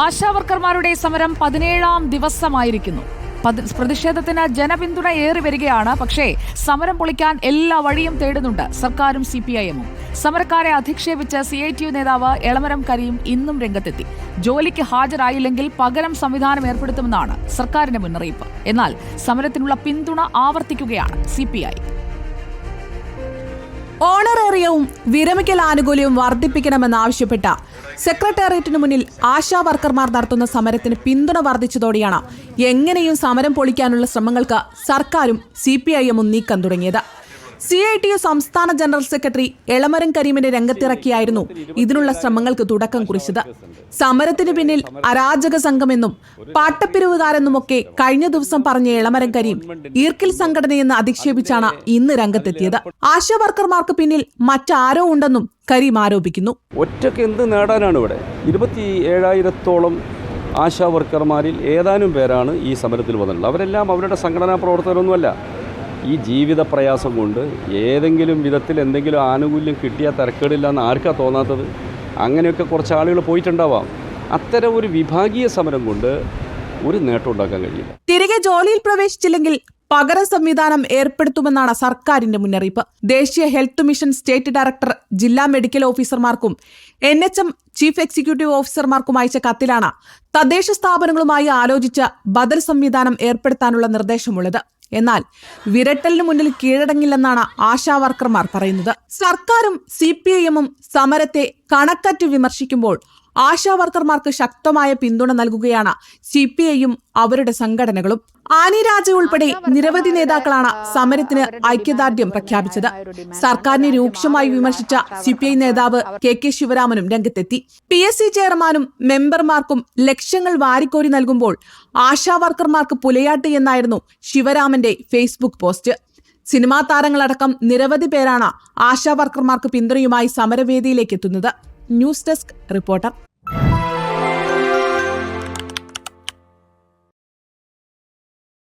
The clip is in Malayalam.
ആശാവർക്കർമാരുടെ സമരം 17ാം ദിവസമായിരിക്കുന്നു. പ്രതിഷേധത്തിന് ജനപിന്തുണ ഏറി വരികയാണ്. പക്ഷേ സമരം പൊളിക്കാൻ എല്ലാ വഴിയും തേടുന്നുണ്ട് സർക്കാരും CPIM-ഉം. സമരക്കാരെ അധിക്ഷേപിച്ച് CITU നേതാവ് എളമരം കരീം ഇന്നും രംഗത്തെത്തി. ജോലിക്ക് ഹാജരായില്ലെങ്കിൽ പകരം സംവിധാനം ഏർപ്പെടുത്തുമെന്നാണ് സർക്കാരിന്റെ മുന്നറിയിപ്പ്. എന്നാൽ സമരത്തിനുള്ള പിന്തുണ ആവർത്തിക്കുകയാണ് CPI. ഓണറേറിയവും വിരമിക്കൽ ആനുകൂല്യവും വർദ്ധിപ്പിക്കണമെന്നാവശ്യപ്പെട്ട സെക്രട്ടേറിയറ്റിനു മുന്നിൽ ആശാ വർക്കർമാർ നടത്തുന്ന സമരത്തിന് പിന്തുണ വർദ്ധിച്ചതോടെയാണ് എങ്ങനെയും സമരം പൊളിക്കാനുള്ള ശ്രമങ്ങൾക്ക് സർക്കാരും CPIM-ഉം നീക്കം തുടങ്ങിയത്. CITU സംസ്ഥാന ജനറൽ സെക്രട്ടറി എളമരം കരീമിനെ രംഗത്തിറക്കിയായിരുന്നു ഇതിനുള്ള ശ്രമങ്ങൾക്ക് തുടക്കം കുറിച്ചത്. സമരത്തിന് പിന്നിൽ അരാജക സംഘമെന്നും പാട്ടപ്പിരിവുകാരെന്നുമൊക്കെ കഴിഞ്ഞ ദിവസം പറഞ്ഞ എളമരം കരീം ഈർക്കിൽ സംഘടനയെന്ന് അധിക്ഷേപിച്ചാണ് ഇന്ന് രംഗത്തെത്തിയത്. ആശാ വർക്കർമാർക്ക് പിന്നിൽ മറ്റാരോ ഉണ്ടെന്നും കരീം ആരോപിക്കുന്നു. ഒറ്റയ്ക്ക് എന്ത് നേടാനാണ് ഇവിടെ? 27,000-ഓളം ആശാ വർക്കർമാരിൽ ഏതാനും പേരാണ് ഈ സമരത്തിൽ വന്നിട്ടുള്ളത്. അവരെല്ലാം അവരുടെ സംഘടനാ പ്രവർത്തകരൊന്നുമല്ല. ഈ ജീവിത പ്രയാസം കൊണ്ട് ഏതെങ്കിലും വിധത്തിൽ എന്തെങ്കിലും ആനുകൂല്യം കിട്ടിയാൽ തിരക്കേടില്ല എന്ന് ആർക്കാണ് തോന്നാത്തത്? അങ്ങനെയൊക്കെ കുറച്ച് ആളുകൾ പോയിട്ടുണ്ടാവാം. അത്തരം ഒരു വിഭാഗീയ സമരം കൊണ്ട് ഒരു നേട്ടം ഉണ്ടാക്കാൻ കഴിയില്ല. തിരികെ ജോലിയിൽ പ്രവേശിച്ചില്ലെങ്കിൽ പകരം സംവിധാനം ഏർപ്പെടുത്തുമെന്നാണ് സർക്കാരിന്റെ മുന്നറിയിപ്പ്. ദേശീയ ഹെൽത്ത് മിഷൻ സ്റ്റേറ്റ് ഡയറക്ടർ ജില്ലാ മെഡിക്കൽ ഓഫീസർമാർക്കും NHM ചീഫ് എക്സിക്യൂട്ടീവ് ഓഫീസർമാർക്കും അയച്ച കത്തിലാണ് തദ്ദേശ സ്ഥാപനങ്ങളുമായി ആലോചിച്ച് ബദൽ സംവിധാനം ഏർപ്പെടുത്താനുള്ള നിർദ്ദേശമുള്ളത്. എന്നാൽ വിരട്ടലിന് മുന്നിൽ കീഴടങ്ങില്ലെന്നാണ് ആശാ വർക്കർമാർ പറയുന്നത്. സർക്കാരും CPIM-ഉം സമരത്തെ കണക്കറ്റ് വിമർശിക്കുമ്പോൾ ആശാ വർക്കർമാർക്ക് ശക്തമായ പിന്തുണ നൽകുകയാണ് CPI-യും അവരുടെ സംഘടനകളും. ആനി രാജ ഉൾപ്പെടെ നിരവധി നേതാക്കളാണ് സമരത്തിന് ഐക്യദാർഢ്യം പ്രഖ്യാപിച്ചത്. സർക്കാരിനെ രൂക്ഷമായി വിമർശിച്ച CPI നേതാവ് KK ശിവരാമനും രംഗത്തെത്തി. PSC ചെയർമാനും മെമ്പർമാർക്കും ലക്ഷങ്ങൾ വാരിക്കോരി നൽകുമ്പോൾ ആശാ വർക്കർമാർക്ക് പുലയാട്ട് എന്നായിരുന്നു ശിവരാമന്റെ ഫേസ്ബുക്ക് പോസ്റ്റ്. സിനിമാ താരങ്ങളടക്കം നിരവധി പേരാണ് ആശാ വർക്കർമാർക്ക് പിന്തുണയുമായി സമരവേദിയിലേക്ക് എത്തുന്നത്. News desk reporter.